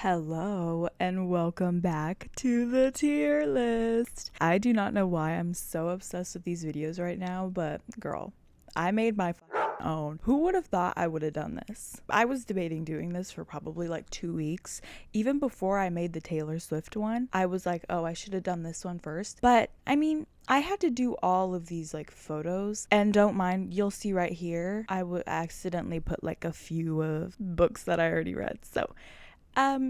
Hello and welcome back to the tier list. I do not know why I'm so obsessed with these videos right now, but girl, I made my own. Who would have thought I would have done this? I was debating doing this for probably like 2 weeks. Even before I made the Taylor Swift one, I was like, oh, I should have done this one first. But I mean, I had to do all of these like photos, and don't mind, you'll see right here, I would accidentally put like a few of books that I already read. So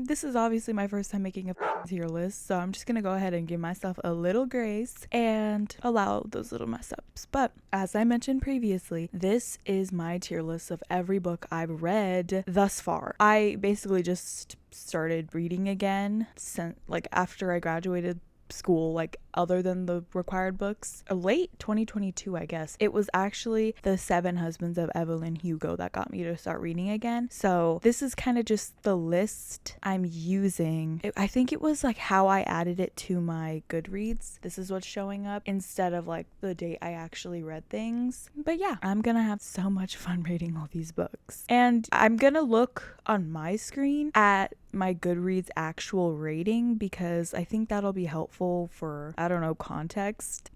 this is obviously my first time making a tier list, so I'm just gonna go ahead and give myself a little grace and allow those little mess ups. But as I mentioned previously, this is my tier list of every book I've read thus far. I basically just started reading again since like after I graduated school, like other than the required books, late 2022, I guess. It was actually The Seven Husbands of Evelyn Hugo that got me to start reading again. So this is kind of just the list I'm using. I think it was like how I added it to my Goodreads. This is what's showing up instead of like the date I actually read things. But yeah, I'm gonna have so much fun reading all these books. And I'm gonna look on my screen at my Goodreads actual rating because I think that'll be helpful for, I don't know, context.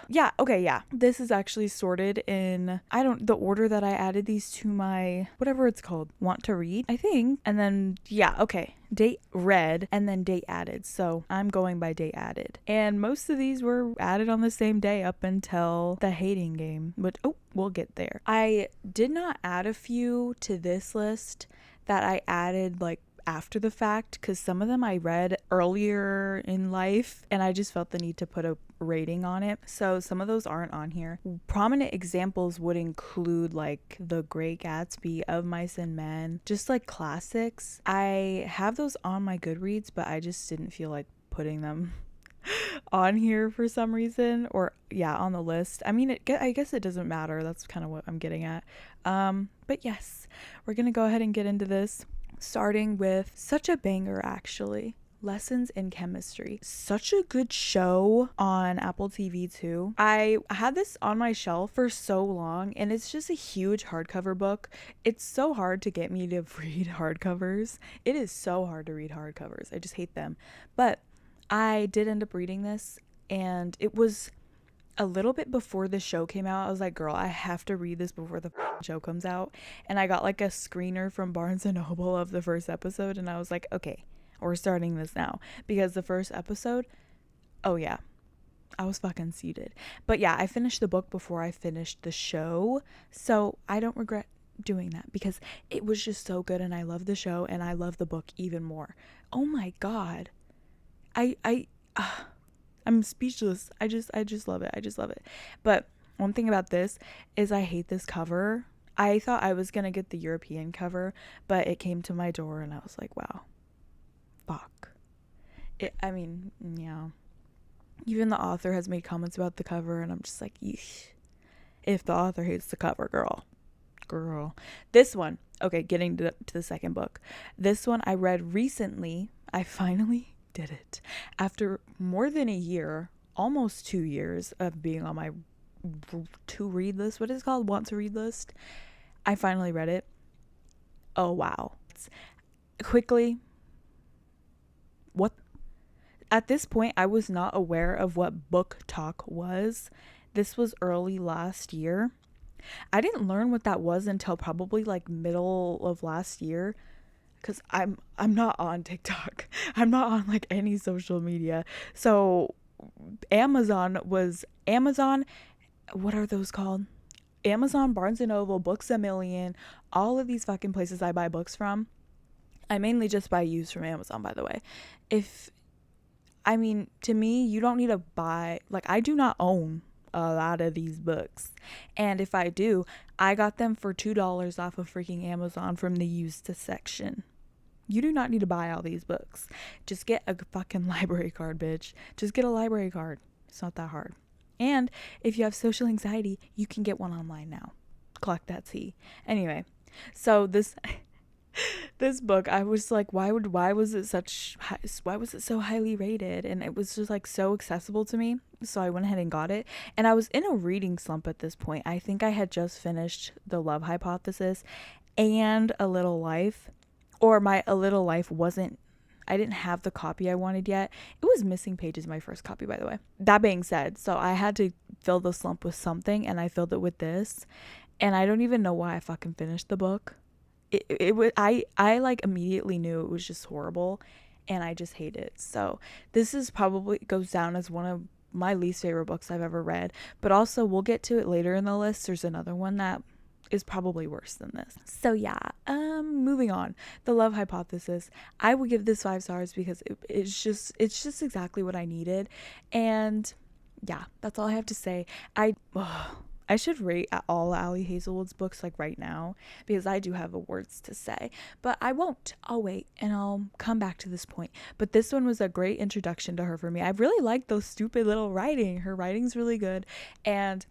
Yeah. This is actually sorted in, the order that I added these to my, whatever it's called, want to read, I think. And then, yeah, okay. Date read and then date added. So I'm going by date added. And most of these were added on the same day up until the hating game. But, we'll get there. I did not add a few to this list that I added like after the fact because some of them I read earlier in life and I just felt the need to put a rating on it. So some of those aren't on here. Prominent examples would include like The Great Gatsby, Of Mice and Men, just like classics. I have those on my Goodreads, but I just didn't feel like putting them on here for some reason, or yeah, on the list. I mean, I guess it doesn't matter. That's kind of what I'm getting at. But yes, we're gonna go ahead and get into this, starting with such a banger actually, Lessons in Chemistry. Such a good show on Apple TV too. I had this on my shelf for so long and it's just a huge hardcover book. It's so hard to get me to read hardcovers. It is so hard to read hardcovers. I just hate them. But I did end up reading this and it was a little bit before the show came out. I was like, girl, I have to read this before the show comes out. And I got like a screener from Barnes & Noble of the first episode and I was like, okay, we're starting this now. Because the first episode, oh yeah, I was fucking seated. But yeah, I finished the book before I finished the show. So I don't regret doing that because it was just so good and I love the show and I love the book even more. Oh my God. I'm speechless. I just love it. I just love it. But one thing about this is I hate this cover. I thought I was going to get the European cover, but it came to my door and I was like, wow, fuck. Yeah. Even the author has made comments about the cover and I'm just like, yeesh. If the author hates the cover, girl. This one, okay, getting to the second book. This one I read recently. I finally did it after more than a year, almost 2 years of being on my to read list. What is it called? Want to read list. I finally read it. Oh wow. Quickly, what? At this point I was not aware of what book talk was. This was early last year. I didn't learn what that was until probably like middle of last year. Because I'm not on TikTok. I'm not on like any social media. So Amazon, what are those called? Amazon, Barnes & Noble, Books A Million, all of these fucking places I buy books from. I mainly just buy used from Amazon, by the way. To me, you don't need to buy, like I do not own a lot of these books. And if I do, I got them for $2 off of freaking Amazon from the used section. You do not need to buy all these books. Just get a fucking library card, bitch. Just get a library card. It's not that hard. And if you have social anxiety, you can get one online now. Collect that tea. Anyway, so this book, I was like, why was it so highly rated? And it was just like so accessible to me. So I went ahead and got it. And I was in a reading slump at this point. I think I had just finished The Love Hypothesis and A Little Life. Or my A Little Life wasn't I didn't have the copy I wanted yet. It was missing pages in my first copy, by the way. That being said, so I had to fill the slump with something, and I filled it with this. And I don't even know why I fucking finished the book. It was, I like immediately knew it was just horrible, and I just hate it. So this is probably goes down as one of my least favorite books I've ever read, but also we'll get to it later in the list. There's another one that is probably worse than this. So yeah, moving on. The Love Hypothesis. I would give this 5 stars because it's just exactly what I needed. And yeah, that's all I have to say. I should rate all Ali Hazelwood's books like right now, because I do have awards to say, but I won't. I'll wait and I'll come back to this point. But this one was a great introduction to her for me. I really like those stupid little writing. Her writing's really good. And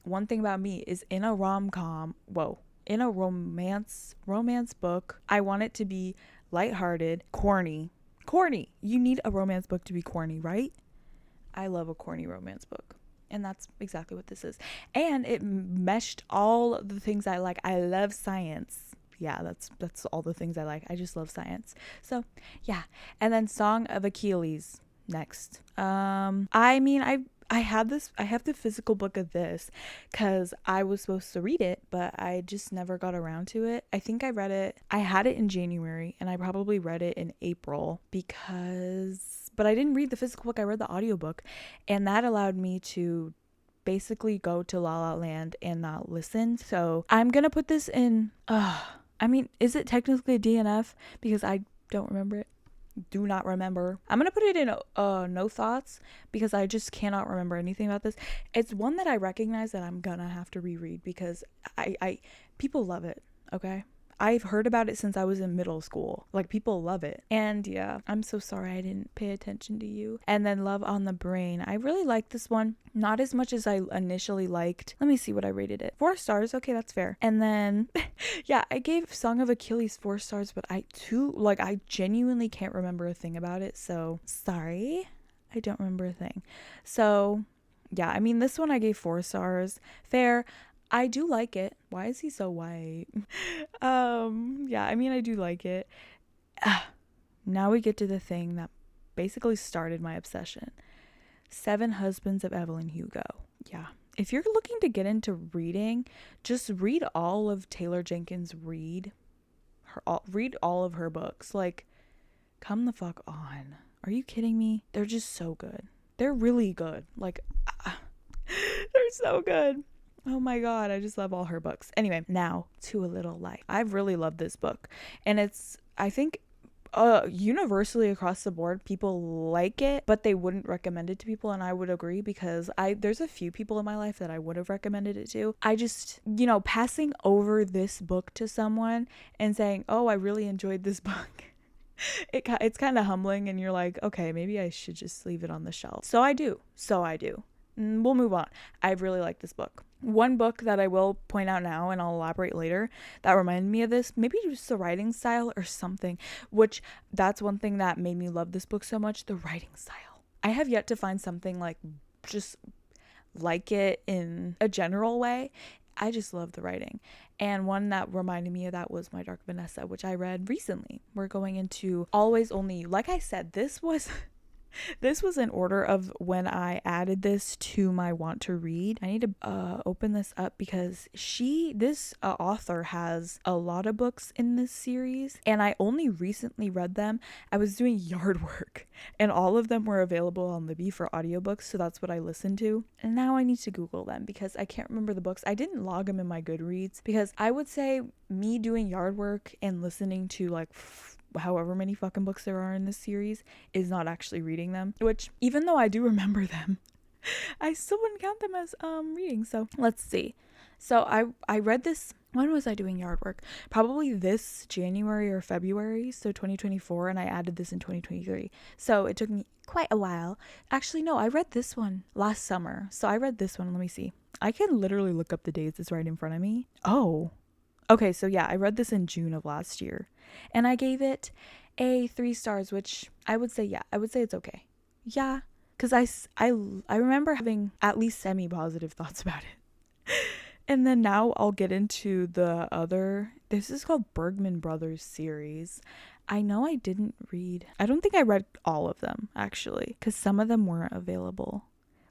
one thing about me is in a in a romance book, I want it to be lighthearted, corny. You need a romance book to be corny, right? I love a corny romance book. And that's exactly what this is. And it meshed all the things I like. I love science. Yeah, that's all the things I like. I just love science. So, yeah. And then Song of Achilles next. I have the physical book of this because I was supposed to read it, but I just never got around to it. I think I had it in January, and I probably read it in April but I didn't read the physical book. I read the audiobook, and that allowed me to basically go to La La Land and not listen. So I'm gonna put this in, is it technically a DNF? Because I don't remember it. Do not remember. I'm gonna put it in no thoughts, because I just cannot remember anything about this. It's one that I recognize that I'm gonna have to reread because I people love it. Okay, I've heard about it since I was in middle school. Like, people love it. And yeah, I'm so sorry I didn't pay attention to you. And then Love on the Brain. I really like this one. Not as much as I initially liked. Let me see what I rated it. 4 stars. Okay, that's fair. And then, yeah, I gave Song of Achilles 4 stars, but I genuinely can't remember a thing about it. So, sorry. I don't remember a thing. So, yeah, I mean, this one I gave 4 stars. Fair. I do like it. Why is he so white? Yeah, I mean, I do like it. Now we get to the thing that basically started my obsession. 7 Husbands of Evelyn Hugo. Yeah. If you're looking to get into reading, just read all of Taylor Jenkins Reid. Read all of her books. Like, come the fuck on. Are you kidding me? They're just so good. They're really good. Like, they're so good. Oh my god, I just love all her books. Anyway, now to A Little Life. I've really loved this book. And it's, I think, universally across the board, people like it, but they wouldn't recommend it to people. And I would agree, because there's a few people in my life that I would have recommended it to. I just, passing over this book to someone and saying, oh, I really enjoyed this book. It's kind of humbling, and you're like, okay, maybe I should just leave it on the shelf. So I do. We'll move on. I really like this book. One book that I will point out now, and I'll elaborate later, that reminded me of this, maybe just the writing style or something, which that's one thing that made me love this book so much, the writing style. I have yet to find something like just like it in a general way. I just love the writing. And one that reminded me of that was My Dark Vanessa, which I read recently. We're going into Always Only You. Like I said, this was in order of when I added this to my want to read. I need to open this up because this author has a lot of books in this series, and I only recently read them. I was doing yard work, and all of them were available on Libby for audiobooks, so that's what I listened to. And now I need to Google them because I can't remember the books. I didn't log them in my Goodreads, because I would say me doing yard work and listening to like however many fucking books there are in this series is not actually reading them, which even though I do remember them, I still wouldn't count them as reading. So let's see. So I read this, when was I doing yard work? Probably this January or February, so 2024, and I added this in 2023. So it took me quite a while. Actually, no, I read this one last summer. So I read this one, let me see. I can literally look up the dates, it's right in front of me. Oh, okay, so yeah, I read this in June of last year, and I gave it a 3 stars, which I would say it's okay. Yeah, because I remember having at least semi-positive thoughts about it. And then now I'll get into the other, this is called Bergman Brothers series. I know I didn't read. I don't think I read all of them, actually, because some of them weren't available.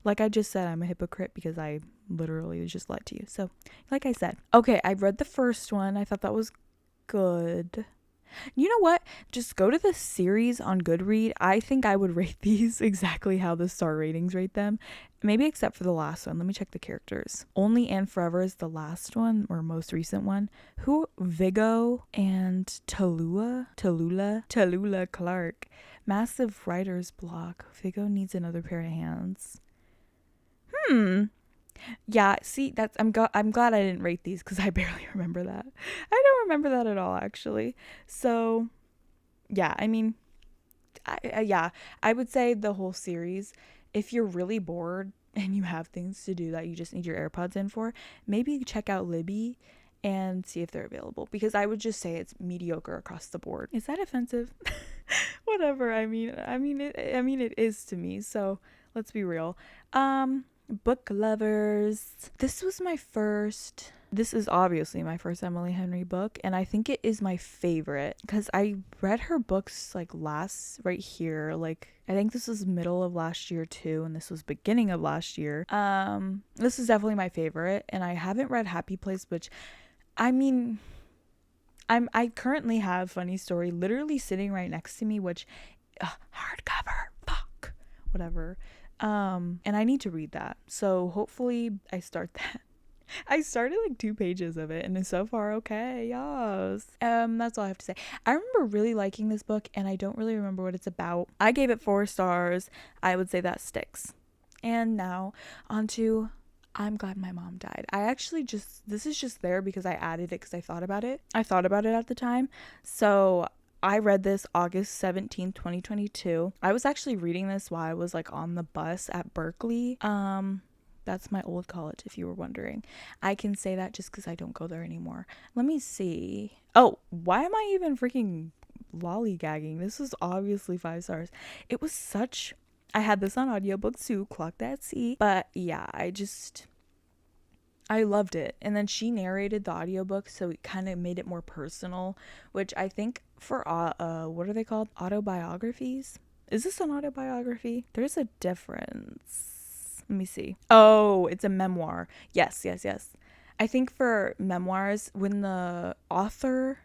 Like I just said, I'm a hypocrite because I literally just lied to you. So, like I said, okay, I read the first one. I thought that was good. You know what? Just go to the series on Goodread. I think I would rate these exactly how the star ratings rate them. Maybe except for the last one. Let me check the characters. Only and Forever is the last one or most recent one. Who? Vigo and Tallulah Clark. Massive writer's block. Vigo needs another pair of hands. Yeah, see, I'm glad I didn't rate these because I barely remember that. I don't remember that at all, actually. So, yeah, I mean, I would say the whole series, if you're really bored and you have things to do that you just need your AirPods in for, maybe check out Libby and see if they're available, because I would just say it's mediocre across the board. Is that offensive? Whatever. I mean it is to me. So, let's be real. Book lovers. This is obviously my first Emily Henry book, and I think it is my favorite because I read her books like right here. Like I think this was middle of last year too, and this was beginning of last year. This is definitely my favorite, and I haven't read Happy Place, which I mean I currently have Funny Story literally sitting right next to me, which hardcover, fuck, whatever. And I need to read that. So hopefully I start that. I started like 2 pages of it and it's so far okay. Yes. That's all I have to say. I remember really liking this book and I don't really remember what it's about. I gave it 4 stars. I would say that sticks. And now on to I'm Glad My Mom Died. This is just there because I added it because I thought about it. I thought about it at the time. So I read this August 17th, 2022. I was actually reading this while I was like on the bus at Berkeley. That's my old college, if you were wondering. I can say that just because I don't go there anymore. Let me see. Oh, why am I even freaking lollygagging? This was obviously 5 stars. It was I had this on audiobook too, clock that C. But yeah, I loved it. And then she narrated the audiobook, so it kind of made it more personal, which I think for what are they called? Autobiographies? Is this an autobiography? There's a difference. Let me see. Oh, it's a memoir. Yes. I think for memoirs, when the author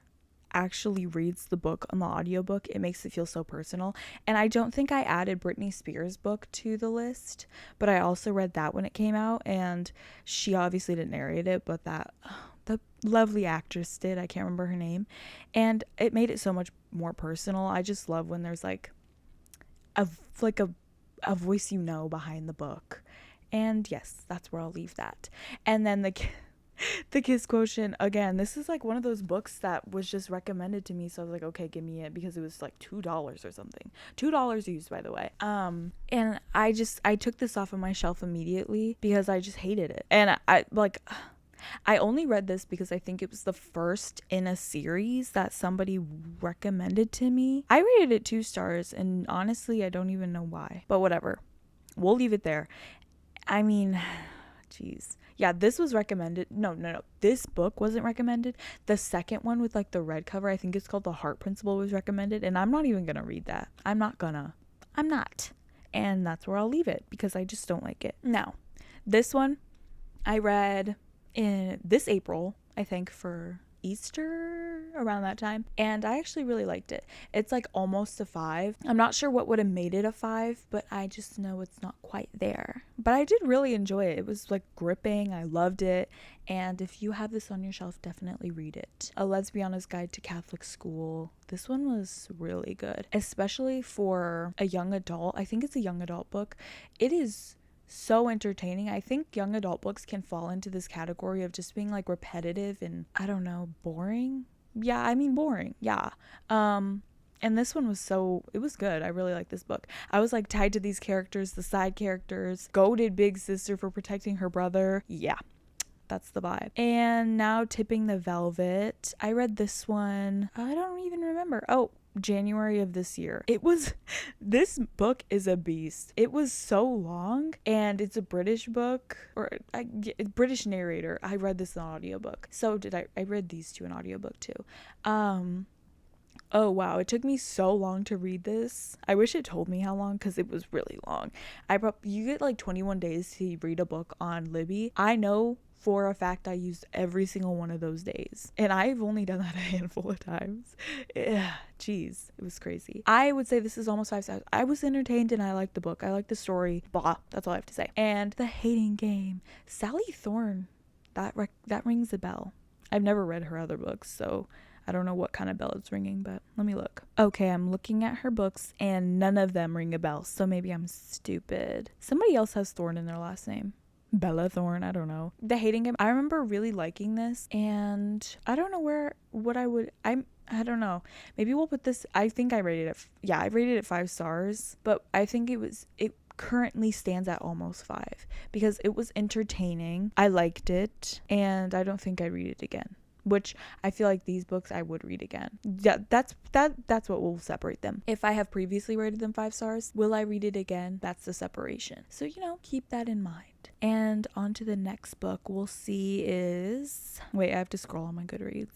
actually reads the book on the audiobook, it makes it feel so personal. And I don't think I added Britney Spears' book to the list, but I also read that when it came out, and she obviously didn't narrate it, but the lovely actress did. I can't remember her name, and it made it so much more personal. I just love when there's like a voice behind the book. And yes, that's where I'll leave that. And then the Kiss Quotient, again, this is like one of those books that was just recommended to me, so I was like, okay, give me it, because it was like $2 or something. $2 used, by the way. And I took this off of my shelf immediately because I just hated it. And I only read this because I think it was the first in a series that somebody recommended to me. I rated it 2 stars, and honestly, I don't even know why, but whatever. We'll leave it there. I mean, jeez. Yeah, this was recommended. No. This book wasn't recommended. The second one with like the red cover, I think it's called The Heart Principle, was recommended. And I'm not even going to read that. I'm not. And that's where I'll leave it because I just don't like it. Now, this one I read in this April, I think, for Easter, around that time, and I actually really liked it. It's like almost a 5. I'm not sure what would have made it a 5, but I just know it's not quite there. But I did really enjoy it. It was like gripping. I loved it. And if you have this on your shelf, definitely read it. A Lesbiana's Guide to Catholic School. This one was really good, especially for a young adult. I think it's a young adult book. It is so entertaining. I think young adult books can fall into this category of just being like repetitive and, I don't know, boring. Yeah, I mean boring. Yeah. And this one it was good. I really liked this book. I was like tied to these characters, the side characters, goated big sister for protecting her brother. Yeah, that's the vibe. And now Tipping the Velvet. I read this one. I don't even remember. Oh, January of this year. This book is a beast. It was so long, and it's a British book, or British narrator. I read this in an audiobook. So did I read these 2 in audiobook too. Oh wow, it took me so long to read this. I wish it told me how long because it was really long. You get like 21 days to read a book on Libby. I know for a fact I used every single one of those days. And I've only done that a handful of times. Jeez, it was crazy. I would say this is almost 5 stars. I was entertained and I liked the book. I liked the story. Blah, that's all I have to say. And The Hating Game. Sally Thorne, that rings a bell. I've never read her other books, so I don't know what kind of bell it's ringing, but let me look. Okay, I'm looking at her books and none of them ring a bell, so maybe I'm stupid. Somebody else has Thorne in their last name. Bella Thorne, I don't know. The Hating Game. I remember really liking this, and I don't know I don't know. Maybe we'll put this, I think I rated it, I rated it 5 stars, but I think it currently stands at almost 5 because it was entertaining. I liked it, and I don't think I'd read it again. Which I feel like these books I would read again. Yeah, that's what will separate them. If I have previously rated them 5 stars, will I read it again? That's the separation. So, keep that in mind. And on to the next book we'll see is... Wait, I have to scroll on my Goodreads.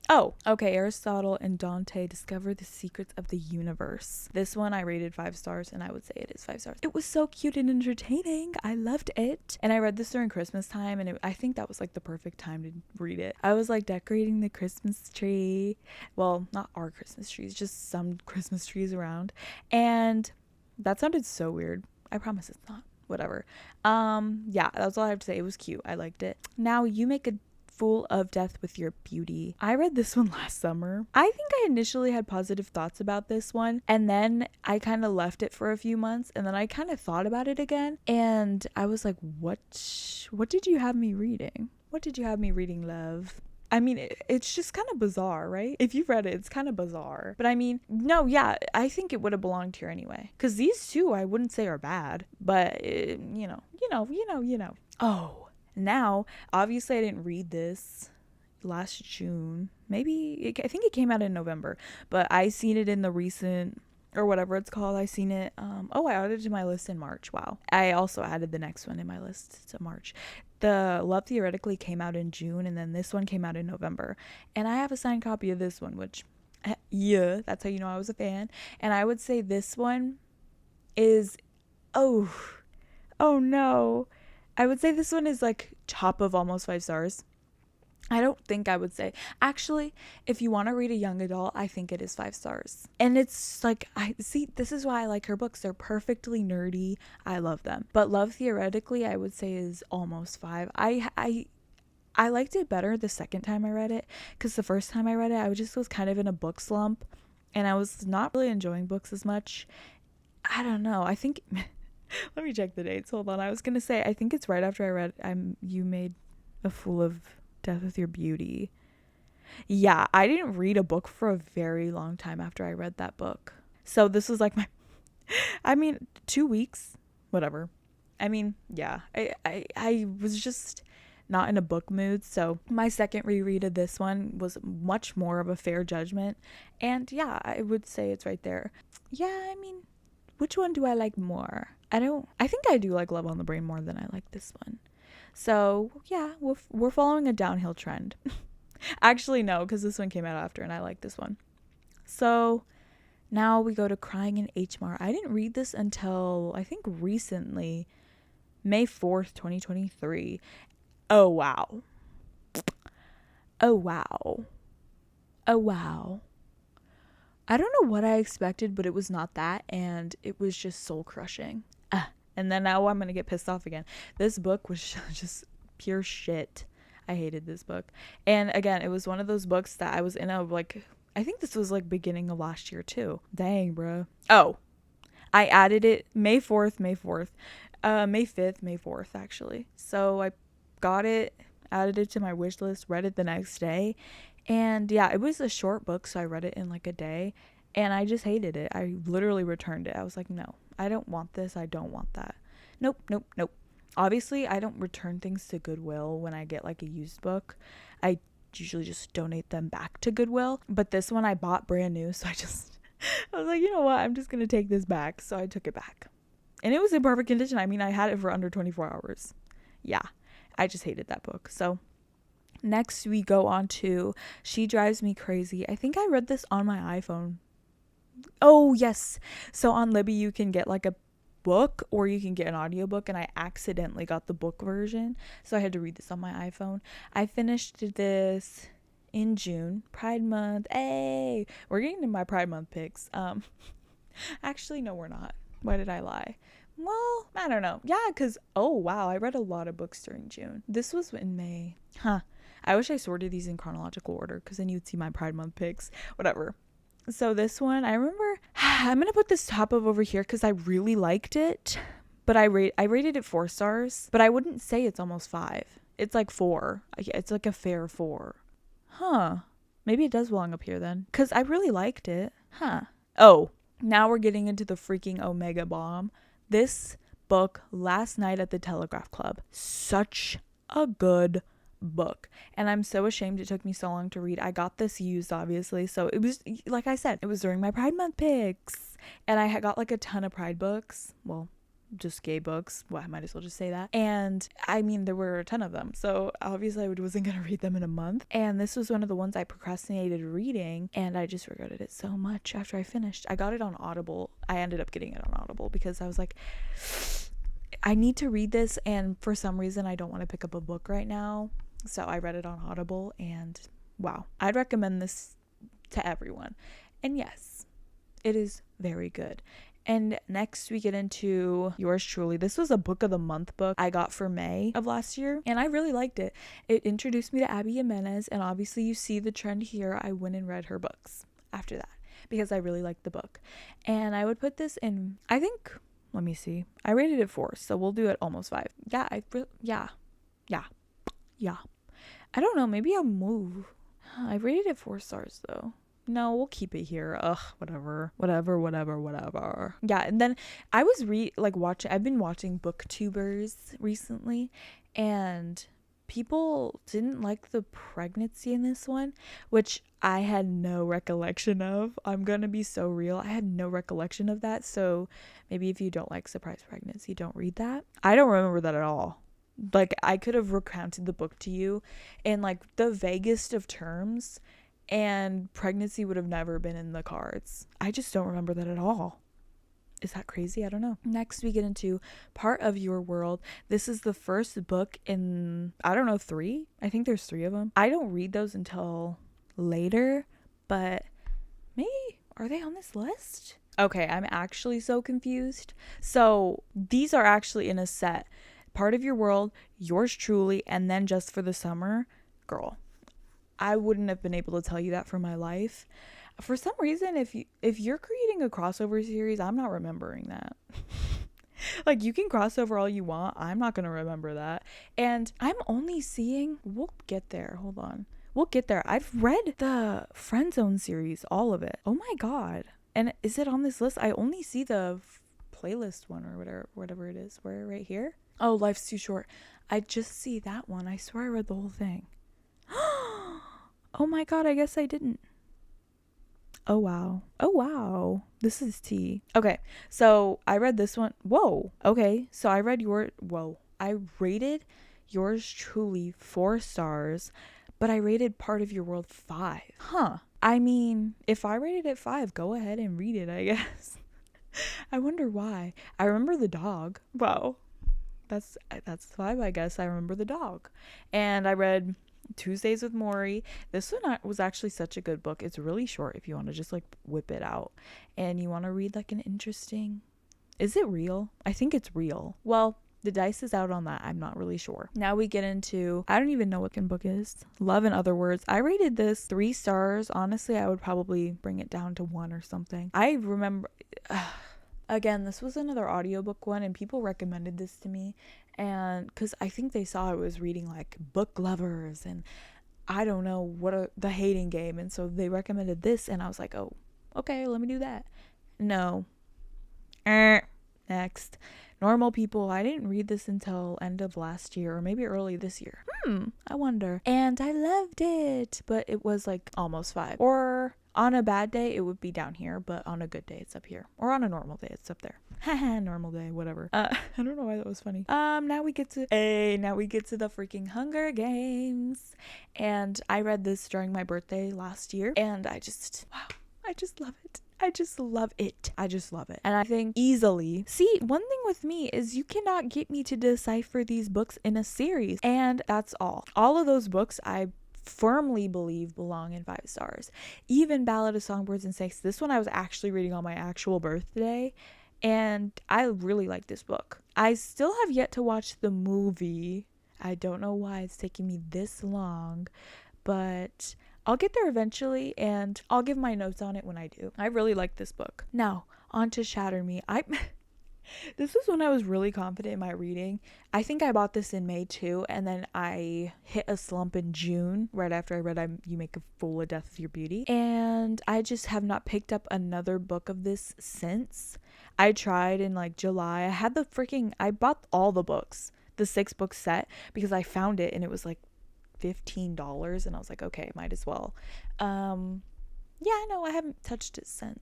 Oh, okay. Aristotle and Dante discover the secrets of the universe. This one I rated 5 stars, and I would say it is 5 stars. It was so cute and entertaining. I loved it. And I read this during Christmas time, and I think that was like the perfect time to read it. I was like decorating the Christmas tree. Well, not our Christmas trees, just some Christmas trees around. And that sounded so weird. I promise it's not. Whatever. Yeah, that's all I have to say. It was cute. I liked it. Now you make a fool of death with your beauty. I read this one last summer. I think I initially had positive thoughts about this one, and then I kind of left it for a few months, and then I kind of thought about it again, and I was like, what did you have me reading? What did you have me reading, love? I mean, it's just kind of bizarre, right? If you've read it, it's kind of bizarre. But I mean, no, yeah, I think it would have belonged here anyway. Because these two, I wouldn't say are bad, but, you know. Oh, now, obviously I didn't read this last June. I think it came out in November. But I seen it in the recent... or whatever it's called. I seen it. I added it to my list in March. Wow. I also added the next one in my list to March. The Love Theoretically came out in June, and then this one came out in November. And I have a signed copy of this one, which, yeah, that's how you know I was a fan. And I would say this one is, oh no. I would say this one is like top of almost 5 stars. I don't think I would say. Actually, if you want to read a young adult, I think it is 5 stars. And it's like, this is why I like her books. They're perfectly nerdy. I love them. But Love Theoretically, I would say is almost 5. I liked it better the second time I read it, because the first time I read it, I was kind of in a book slump, and I was not really enjoying books as much. I don't know. I think, let me check the dates. Hold on. I was going to say, I think it's right after I read You Made a Fool of Death with Your Beauty. Yeah, I didn't read a book for a very long time after I read that book. So this was like 2 weeks, whatever. I mean, yeah, I was just not in a book mood. So my second reread of this one was much more of a fair judgment. And yeah, I would say it's right there. Yeah, I mean, which one do I like more? I think I do like Love on the Brain more than I like this one. So, yeah, we're following a downhill trend. Actually, no, because this one came out after, and I like this one. So, now we go to Crying in H. Mart. I didn't read this until, I think, recently, May 4th, 2023. Oh, wow. Oh, wow. Oh, wow. I don't know what I expected, but it was not that, and it was just soul-crushing. And then now I'm going to get pissed off again. This book was just pure shit. I hated this book. And again, it was one of those books that I was in I think this was like beginning of last year too. Dang, bro. Oh, I added it May 5th, May 4th actually. So I got it, added it to my wish list, read it the next day. And yeah, it was a short book, so I read it in like a day. And I just hated it. I literally returned it. I was like, no, I don't want this. I don't want that. Nope. Obviously, I don't return things to Goodwill when I get like a used book. I usually just donate them back to Goodwill. But this one I bought brand new. So I was like, you know what? I'm just going to take this back. So I took it back. And it was in perfect condition. I mean, I had it for under 24 hours. Yeah. I just hated that book. So Next, we go on to She Drives Me Crazy. I think I read this on my iPhone. Oh, yes. So on Libby, you can get like a book or you can get an audiobook, and I accidentally got the book version. So I had to read this on my iPhone. I finished this in June, Pride Month. Hey, we're getting to my Pride Month picks. Actually, no, we're not. Why did I lie? Well, I don't know. Yeah, because, oh, wow, I read a lot of books during June. This was in May. Huh. I wish I sorted these in chronological order because then you'd see my Pride Month picks. Whatever. So this one, I remember, I'm going to put this top of over here because I really liked it. But I rated it 4 stars. But I wouldn't say it's almost 5. It's like 4. It's like a fair 4. Huh. Maybe it does belong up here then. Because I really liked it. Huh. Oh, now we're getting into the freaking Omega Bomb. This book, Last Night at the Telegraph Club. Such a good book. And I'm so ashamed it took me so long to read. I got this used, obviously. So it was, like I said, it was during my Pride Month picks. And I had got like a ton of Pride books. Well, just gay books. Well, I might as well just say that. And I mean, there were a ton of them. So obviously I wasn't going to read them in a month. And this was one of the ones I procrastinated reading. And I just regretted it so much after I finished. I got it on Audible. I ended up getting it on Audible because I was like, I need to read this. And for some reason, I don't want to pick up a book right now. So I read it on Audible. And wow, I'd recommend this to everyone. And yes, it is very good. And next we get into Yours Truly. This was a book of the month book I got for May of last year, and I really liked it. It introduced me to Abby Jimenez, and obviously you see the trend here. I went and read her books after that because I really liked the book. And I would put this in, I think, let me see. I rated it 4, so we'll do it almost 5. Yeah, yeah. I don't know, maybe I'll move. I rated it 4 stars though. No, we'll keep it here. Ugh, whatever. Yeah, and then I was I've been watching booktubers recently, and people didn't like the pregnancy in this one, which I had no recollection of. I'm gonna be so real. I had no recollection of that, so maybe if you don't like surprise pregnancy, don't read that. I don't remember that at all. Like, I could have recounted the book to you in like the vaguest of terms, and pregnancy would have never been in the cards. I just don't remember that at all. Is that crazy? I don't know. Next, we get into Part of Your World. This is the first book in, I don't know, 3? I think there's 3 of them. I don't read those until later, but maybe, are they on this list? Okay, I'm actually so confused. So these are actually in a set. Part of Your World, Yours Truly, and then Just for the Summer. Girl, I wouldn't have been able to tell you that for my life. For some reason, if you're creating a crossover series, I'm not remembering that. Like, you can cross over all you want. I'm not going to remember that. And I'm only seeing, we'll get there. Hold on. We'll get there. I've read the Friend Zone series, all of it. Oh my God. And is it on this list? I only see the playlist one or whatever it is. Where, right here? Oh, Life's Too Short. I just see that one. I swear I read the whole thing. Oh my God, I guess I didn't. Oh wow. This is tea. Okay, so I read this one. Whoa. Okay, so I rated Yours Truly 4 stars, but I rated Part of Your World 5. Huh. I mean, if I rated it 5, go ahead and read it, I guess. I wonder why. I remember the dog. Wow. That's 5, I guess. I remember the dog. And I read Tuesdays with Maury. This one was actually such a good book. It's really short if you want to just like whip it out and you want to read like an interesting, is it real? I think it's real. Well, the dice is out on that. I'm not really sure. Now we get into, I don't even know what the book is. Love in Other Words. I rated this 3 stars. Honestly, I would probably bring it down to 1 or something. I remember again, this was another audiobook one, and people recommended this to me, and because I think they saw I was reading like Book Lovers and I don't know what the Hating Game, and so they recommended this, and I was like, oh, okay, let me do that. No. Next. Normal People. I didn't read this until end of last year or maybe early this year. I wonder. And I loved it, but it was like almost 5. Or On a bad day, it would be down here, but on a good day, it's up here. Or on a normal day, it's up there. Haha, normal day, whatever. I don't know why that was funny. Now we get to the freaking Hunger Games. And I read this during my birthday last year, and I just love it. I just love it. And I think easily. See, one thing with me is you cannot get me to decipher these books in a series. And that's all. All of those books I firmly believe belong in 5 stars. Even Ballad of Songbirds and Snakes. This one I was actually reading on my actual birthday. And I really like this book. I still have yet to watch the movie. I don't know why it's taking me this long. But I'll get there eventually, and I'll give my notes on it when I do. I really like this book. Now, on to Shatter Me. This was when I was really confident in my reading. I think I bought this in May too, and then I hit a slump in June, right after I read You Make a Fool of Death with Your Beauty. And I just have not picked up another book of this since. I tried in like July. I bought all the books, the 6-book set, because I found it and it was like $15, and I was like, okay, might as well. I haven't touched it since.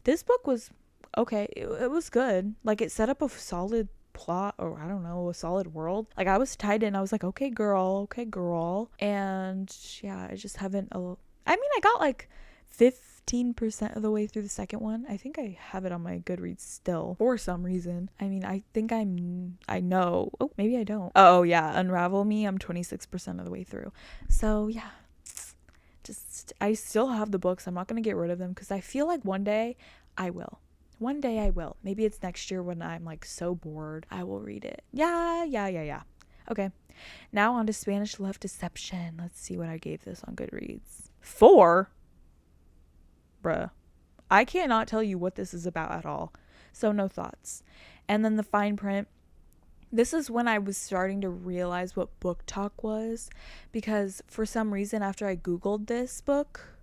This book was okay. It was good. Like, it set up a solid plot, or I don't know, a solid world. Like, I was tied in. I was like, okay girl. And yeah, I just haven't I got like 15% of the way through the second one. I think I have it on my Goodreads still for some reason. I think I know. Oh, maybe I don't. Oh yeah, Unravel Me, I'm 26% of the way through. So yeah, I still have the books. I'm not going to get rid of them because I feel like one day I will. Maybe it's next year when I'm like so bored, I will read it. Yeah. Okay, now on to Spanish Love Deception. Let's see what I gave this on Goodreads. 4? Bruh. I cannot tell you what this is about at all. So no thoughts. And then the fine print. This is when I was starting to realize what book talk was, because for some reason after I Googled this book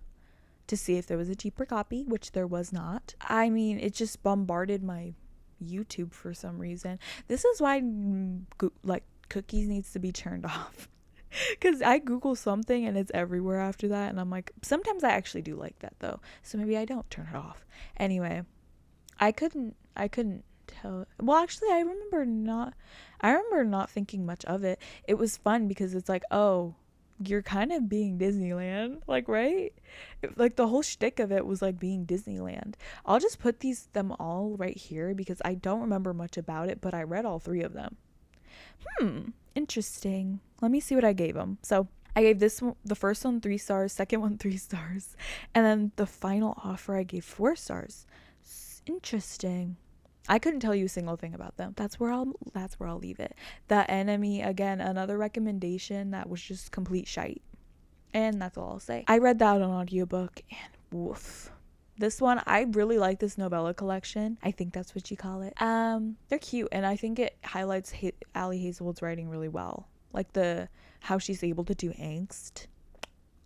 to see if there was a cheaper copy, which there was not, it just bombarded my YouTube for some reason. This is why cookies needs to be turned off. Because I Google something and it's everywhere after that, and I'm like, sometimes I actually do like that though, so maybe I don't turn it off. Anyway, I couldn't tell. Well, actually, I remember not thinking much of it. It was fun because it's like, oh, you're kind of being Disneyland, like, right? Like, the whole shtick of it was like being Disneyland. I'll just put them all right here because I don't remember much about it, but I read all 3 of them. Interesting. Let me see what I gave them. So I gave this one, the first one 3 stars, second one 3 stars, and then the final offer I gave 4 stars. Interesting. I couldn't tell you a single thing about them. That's where I'll leave it. The Enemy, again, another recommendation that was just complete shite. And that's all I'll say. I read that on audiobook, and woof. This one, I really like this novella collection. I think that's what you call it. They're cute, and I think it highlights Ali Hazelwood's writing really well. Like how she's able to do angst.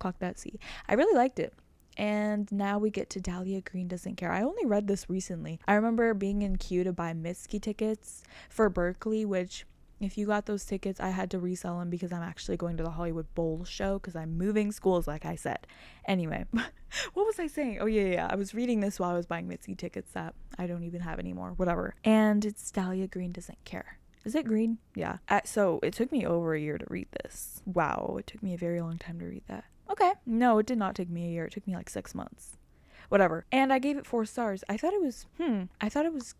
Clock that C. I really liked it. And now we get to Dahlia Green Doesn't Care. I only read this recently. I remember being in queue to buy Mitski tickets for Berkeley, which if you got those tickets, I had to resell them because I'm actually going to the Hollywood Bowl show because I'm moving schools, like I said. Anyway, what was I saying? Oh, yeah. I was reading this while I was buying Mitski tickets that I don't even have anymore. Whatever. And it's Dahlia Green Doesn't Care. Is it green? Yeah. So it took me over a year to read this. Wow. It took me a very long time to read that. Okay. No, it did not take me a year. It took me like 6 months. Whatever. And I gave it 4 stars. I thought it was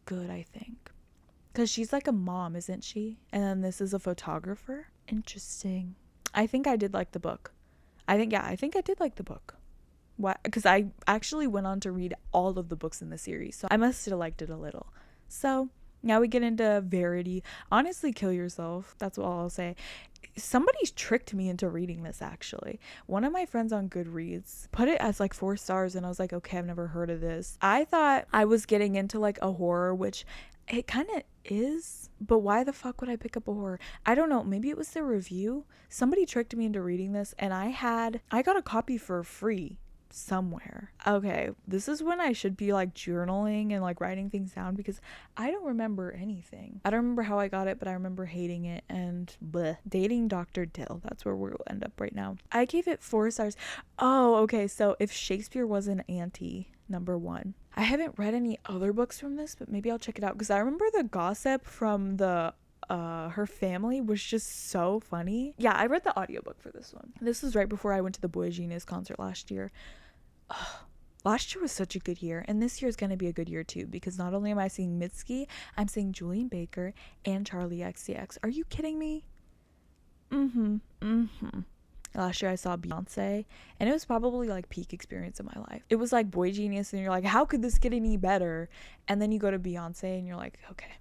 good, I think. Because she's like a mom, isn't she? And then this is a photographer. Interesting. I think I did like the book. I think I did like the book. Why? Because I actually went on to read all of the books in the series. So I must have liked it a little. So now we get into Verity. Honestly, kill yourself. That's all I'll say. Somebody's tricked me into reading this, actually. One of my friends on Goodreads put it as like 4 stars, and I was like, okay, I've never heard of this. I thought I was getting into like a horror, which it kind of is, but why the fuck would I pick up a horror? I don't know. Maybe it was the review. Somebody tricked me into reading this, and I got a copy for free somewhere. Okay, this is when I should be like journaling and like writing things down, because I don't remember anything. I don't remember how I got it, but I remember hating it and bleh. Dating Dr. Dill. That's where we'll end up right now. I gave it 4 stars. Oh, okay. So If Shakespeare Was an Auntie, number 1. I haven't read any other books from this, but maybe I'll check it out, because I remember the gossip from the her family was just so funny. Yeah, I read the audiobook for this one. This was right before I went to the Boy Genius concert last year. Last year was such a good year, and this year is going to be a good year too, because not only am I seeing Mitski, I'm seeing Julian Baker and Charlie XCX. Are you kidding me? Last year I saw Beyonce, and it was probably like peak experience of my life. It was like Boy Genius, and you're like, how could this get any better? And then you go to Beyonce and you're like, okay.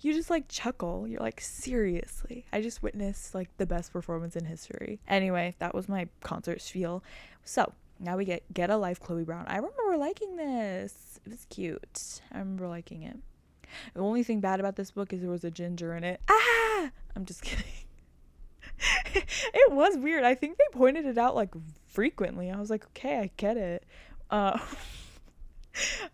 You just like chuckle. You're like, seriously, I just witnessed like the best performance in history. Anyway, that was my concert spiel. So now we get a Life, Chloe Brown. I remember liking this. It was cute. I remember liking it. The only thing bad about this book is there was a ginger in it. I'm just kidding. It was weird. I think they pointed it out like frequently. I was like, okay, I get it. Oh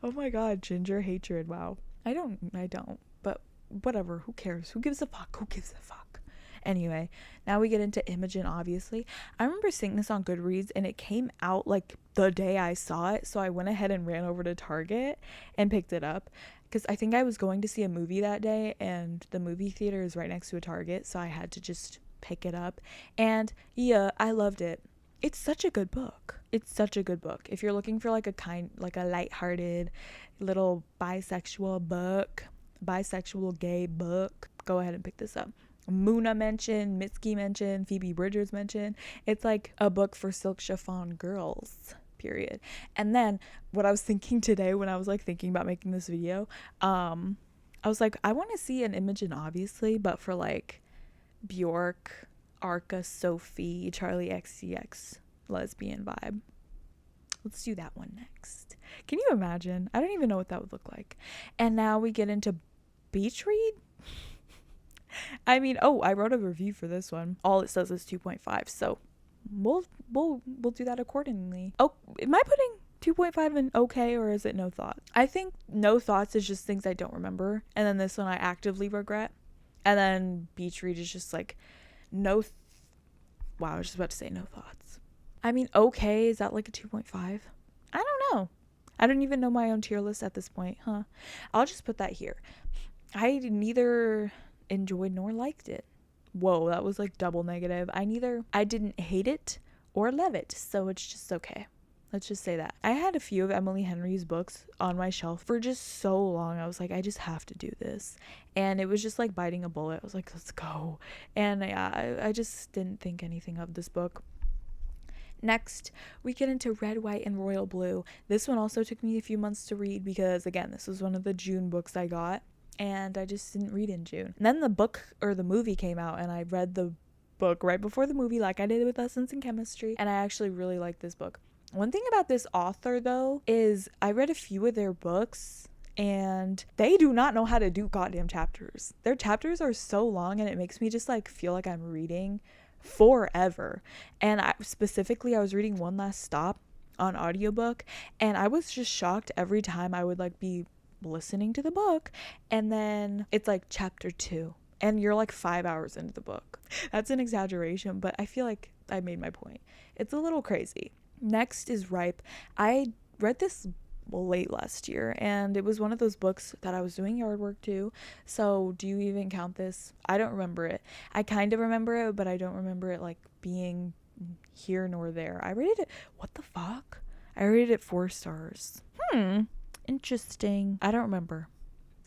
my god, ginger hatred. Wow. I don't, but whatever, who cares? Who gives a fuck? Anyway, now we get into Imogen, obviously. I remember seeing this on Goodreads, and it came out like the day I saw it, so I went ahead and ran over to Target and picked it up, because I think I was going to see a movie that day, and the movie theater is right next to a Target, so I had to just pick it up. And yeah, I loved it. It's such a good book. If you're looking for like a lighthearted little bisexual gay book, go ahead and pick this up. Muna mentioned, Mitski mentioned, Phoebe Bridgers mentioned. It's like a book for silk chiffon girls, period. And then what I was thinking today when I was like thinking about making this video, I was like, I want to see an Imogen, obviously, but for like Bjork, Arca, Sophie, Charlie XCX lesbian vibe. Let's do that one next. Can you imagine? I don't even know what that would look like. And now we get into Beach Read. I mean, I wrote a review for this one. All it says is 2.5, so we'll do that accordingly. Oh, am I putting 2.5 in okay, or is it no thoughts? I think no thoughts is just things I don't remember, and then this one I actively regret, and then Beach Read is just like wow, I was just about to say no thoughts. I mean, okay, is that like a 2.5? I don't know. I don't even know my own tier list at this point, huh? I'll just put that here. I neither enjoyed nor liked it. Whoa, that was like double negative. I didn't hate it or love it, so it's just okay. Let's just say that. I had a few of Emily Henry's books on my shelf for just so long. I was like, I just have to do this. And it was just like biting a bullet. I was like, let's go. And I just didn't think anything of this book. Next, we get into Red, White, and Royal Blue. This one also took me a few months to read because, again, this was one of the June books I got, and I just didn't read in June. And then the movie came out, and I read the book right before the movie, like I did with Lessons in Chemistry, and I actually really liked this book. One thing about this author, though, is I read a few of their books, and they do not know how to do goddamn chapters. Their chapters are so long, and it makes me just like feel like I'm reading forever. And I was reading One Last Stop on audiobook, and I was just shocked every time I would like be listening to the book, and then it's like chapter 2, and you're like 5 hours into the book. That's an exaggeration, but I feel like I made my point. It's a little crazy. Next is Ripe. I read this late last year, and it was one of those books that I was doing yard work to. So do you even count this? I don't remember it. I kind of remember it, but I don't remember it like being here nor there. I rated it, what the fuck? I rated it 4 stars. Interesting. I don't remember.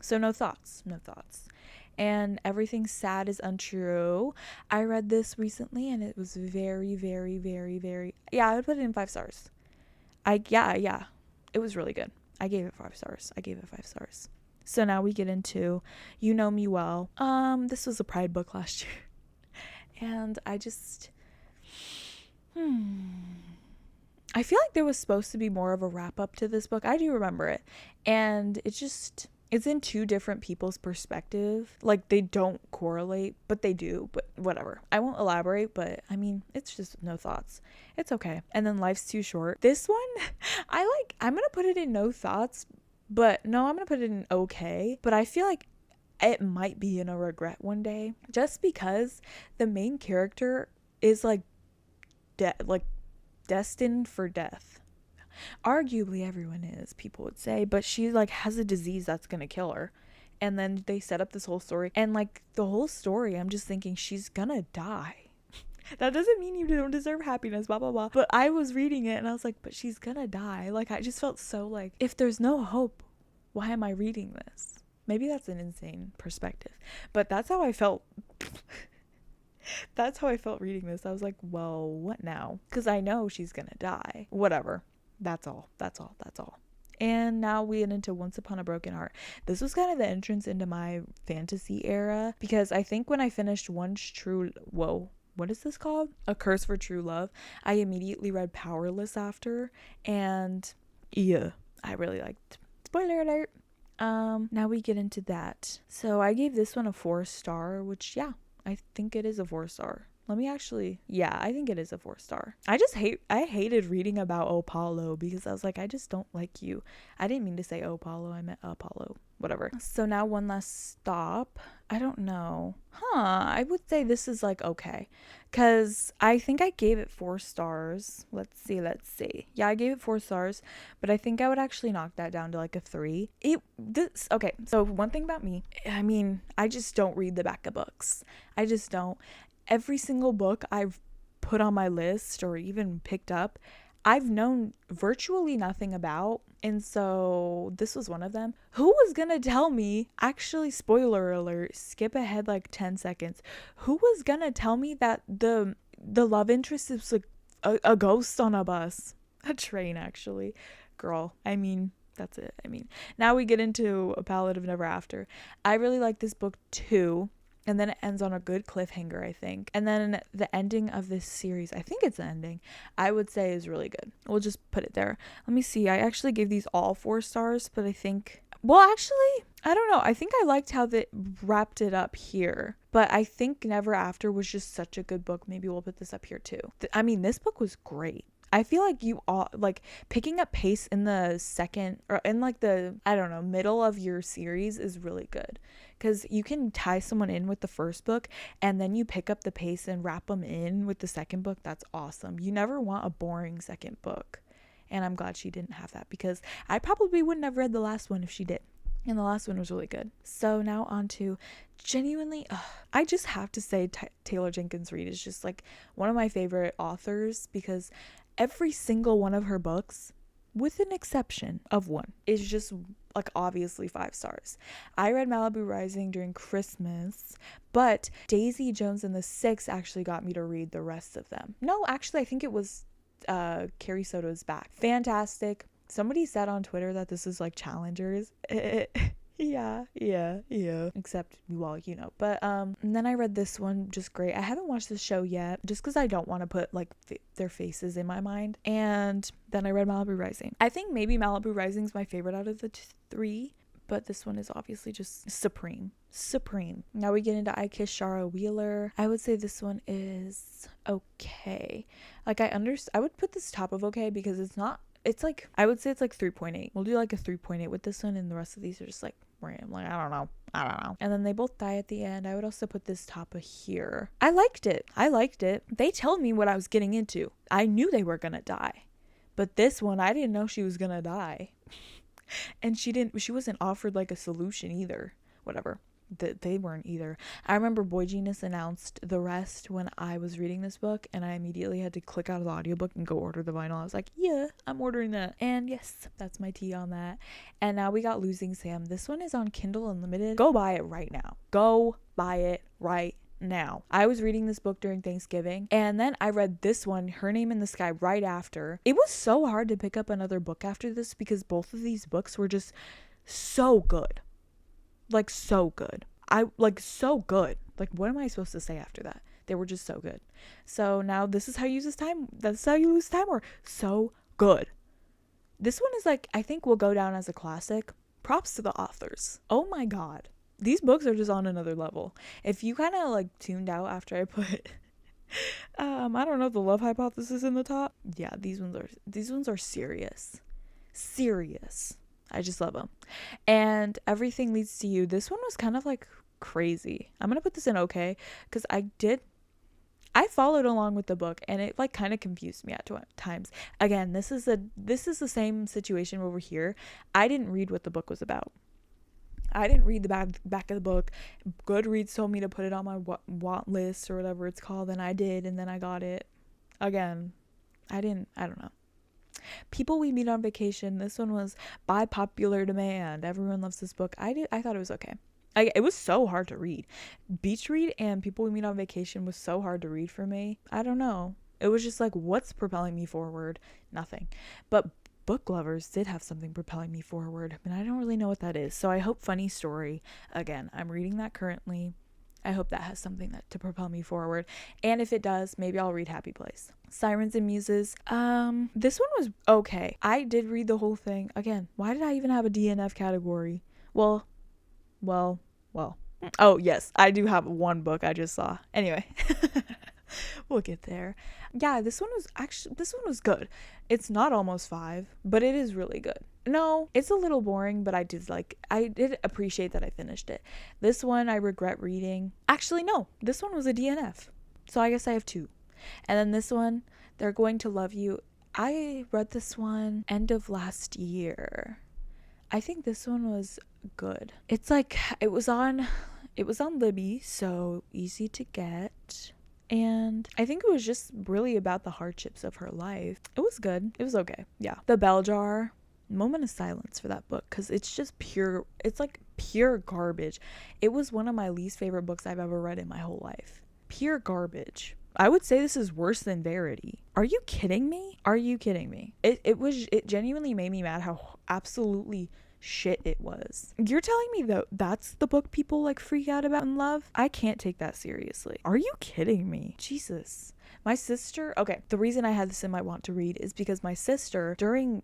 So no thoughts. And Everything Sad is Untrue. I read this recently, and it was very, very, very, very, I would put it in 5 stars. Yeah. It was really good. I gave it 5 stars. So now we get into You Know Me Well. This was a Pride book last year. And I just, I feel like there was supposed to be more of a wrap up to this book. I do remember it. And it it's in two different people's perspective. Like, they don't correlate, but they do. But whatever. I won't elaborate, but I mean, it's just no thoughts. It's okay. And then Life's Too Short. This one, I'm gonna put it in no thoughts, but no, I'm gonna put it in okay. But I feel like it might be in a regret one day, just because the main character is like destined for death. Arguably everyone is, people would say, but she like has a disease that's gonna kill her. And then they set up this whole story, and like the whole story, I'm just thinking she's gonna die. That doesn't mean you don't deserve happiness, blah blah blah. But I was reading it and I was like, but she's gonna die. Like, I just felt so like, if there's no hope, why am I reading this? Maybe that's an insane perspective, but that's how I felt. That's how I felt reading this. I was like, well, what now? Because I know she's gonna die. Whatever. That's all. And now we get into Once Upon a Broken Heart. This was kind of the entrance into my fantasy era, because I think when I finished what is this called? A Curse for True Love, I immediately read Powerless after, and yeah, I really liked. Spoiler alert. Now we get into that. So I gave this one a 4-star, which, yeah, I think it is a 4-star. I think it is a 4-star. I hated reading about Apollo, because I was like, I just don't like you. I didn't mean to say Apollo, I meant Apollo. Whatever. So now one last stop. I don't know. I would say this is like okay, because I think I gave it 4 stars. Let's see. Yeah, I gave it 4 stars, but I think I would actually knock that down to like a 3. Okay, so one thing about me, I mean, I just don't read the back of books. I just don't. Every single book I've put on my list or even picked up, I've known virtually nothing about. And so this was one of them. Who was gonna tell me, actually, spoiler alert, skip ahead like 10 seconds. Who was gonna tell me that the love interest is like a ghost on a bus? A train, actually. Girl, I mean, that's it. I mean, now we get into A Ballad of Never After. I really like this book too. And then it ends on a good cliffhanger, I think. And then the ending of this series, I think it's the ending, I would say is really good. We'll just put it there. Let me see. I actually gave these all 4 stars, but I think, well, actually, I don't know. I think I liked how they wrapped it up here. But I think Never After was just such a good book. Maybe we'll put this up here too. I mean, this book was great. I feel like you all like picking up pace in the second or in like the, I don't know, middle of your series is really good, because you can tie someone in with the first book and then you pick up the pace and wrap them in with the second book. That's awesome. You never want a boring second book. And I'm glad she didn't have that, because I probably wouldn't have read the last one if she did. And the last one was really good. So now on to genuinely, I just have to say Taylor Jenkins Reid is just like one of my favorite authors, because every single one of her books, with an exception of one, is just like obviously 5 stars. I read Malibu Rising during Christmas, but Daisy Jones and the Six actually got me to read the rest of them. No, actually, I think it was Carrie Soto's Back. Fantastic. Somebody said on Twitter that this is like Challengers. Yeah. Except, well, you know. But and then I read this one, just great. I haven't watched the show yet, just because I don't want to put like their faces in my mind. And then I read Malibu Rising. I think maybe Malibu Rising is my favorite out of the 3, but this one is obviously just supreme. Now we get into I Kiss Shara Wheeler. I would say this one is okay. Like, I would put this top of okay, because it's like, I would say it's like 3.8. We'll do like a 3.8 with this one, and the rest of these are just like random. Like, I don't know. And then they both die at the end. I would also put this top of here. I liked it. They told me what I was getting into. I knew they were gonna die. But this one, I didn't know she was gonna die. And she wasn't offered like a solution either. Whatever. They weren't either. I remember Boy Genius announced the rest when I was reading this book, and I immediately had to click out of the audiobook and go order the vinyl. I was like, yeah, I'm ordering that. And yes, that's my tea on that. And now we got Losing Sam. This one is on Kindle Unlimited. Go buy it right now. I was reading this book during Thanksgiving, and then I read this one, Her Name in the Sky, right after. It was so hard to pick up another book after this, because both of these books were just so good. Like, so good. So good. Like, what am I supposed to say after that? They were just so good. So now this is how you use this time. That's how you lose time. Or so good. This one is like, I think will go down as a classic, Props to the authors. Oh my god. These books are just on another level. If you kind of like tuned out after I put I don't know, the love hypothesis in the top. Yeah, these ones are serious. Serious. I just love them. And Everything Leads to You. This one was kind of like crazy. I'm going to put this in okay cuz I followed along with the book and it like kind of confused me at times. Again, this is the same situation over here. I didn't read what the book was about. I didn't read the back of the book. Goodreads told me to put it on my want list or whatever it's called, and I did, and then I got it. Again, I don't know. People We Meet on Vacation. This one was by popular demand. Everyone loves this book. I thought it was okay. It was so hard to read. Beach Read and People We Meet on Vacation was so hard to read for me. I don't know. It was just like, what's propelling me forward? Nothing. But Book Lovers did have something propelling me forward, and I don't really know what that is. So I hope Funny Story, again, I'm reading that currently. I hope that has something to propel me forward. And if it does, maybe I'll read Happy Place. Sirens and Muses. This one was okay. I did read the whole thing. Again, why did I even have a DNF category? Well. Oh, yes, I do have one book I just saw. Anyway. We'll get there. Yeah, this one was good. It's not almost 5, but it is really good. No, it's a little boring, but I did appreciate that I finished it. This one I regret reading. Actually, no, this one was a DNF. So I guess I have 2. And then this one, They're Going to Love You. I read this one end of last year. I think this one was good. It's like it was on Libby, so easy to get. And I think it was just really about the hardships of her life. It was good. It was okay. Yeah. The Bell Jar. Moment of silence for that book because it's like pure garbage. It was one of my least favorite books I've ever read in my whole life. Pure garbage. I would say this is worse than Verity. Are you kidding me? It genuinely made me mad how absolutely shit it was. You're telling me that that's the book people like freak out about in love? I can't take that seriously. Are you kidding me? Jesus. My sister, okay, the reason I had this in my want to read is because my sister, during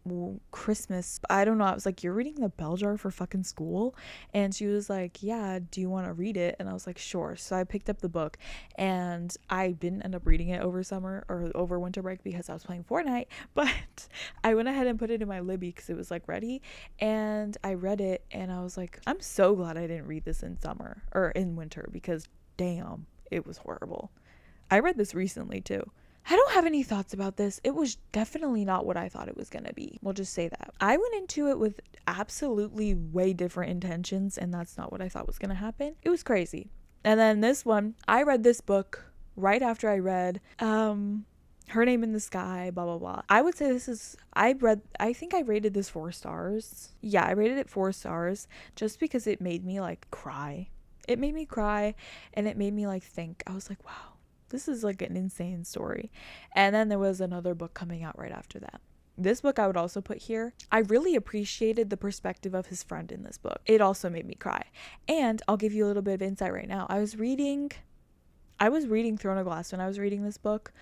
Christmas, I don't know, I was like, you're reading The Bell Jar for fucking school? And she was like, yeah, do you want to read it? And I was like, sure. So I picked up the book, and I didn't end up reading it over summer or over winter break because I was playing Fortnite, but I went ahead and put it in my Libby because it was like ready, and I read it, and I was like, I'm so glad I didn't read this in summer or in winter because damn, it was horrible. I read this recently too. I don't have any thoughts about this. It was definitely not what I thought it was going to be. We'll just say that. I went into it with absolutely way different intentions, and that's not what I thought was going to happen. It was crazy. And then this one, I read this book right after I read Her Name in the Sky, blah, blah, blah. I would say I think I rated this 4 stars. Yeah, I rated it 4 stars just because it made me like cry. It made me cry, and it made me like think. I was like, wow. This is like an insane story. And then there was another book coming out right after that. This book I would also put here. I really appreciated the perspective of his friend in this book. It also made me cry. And I'll give you a little bit of insight right now. I was reading Throne of Glass when I was reading this book.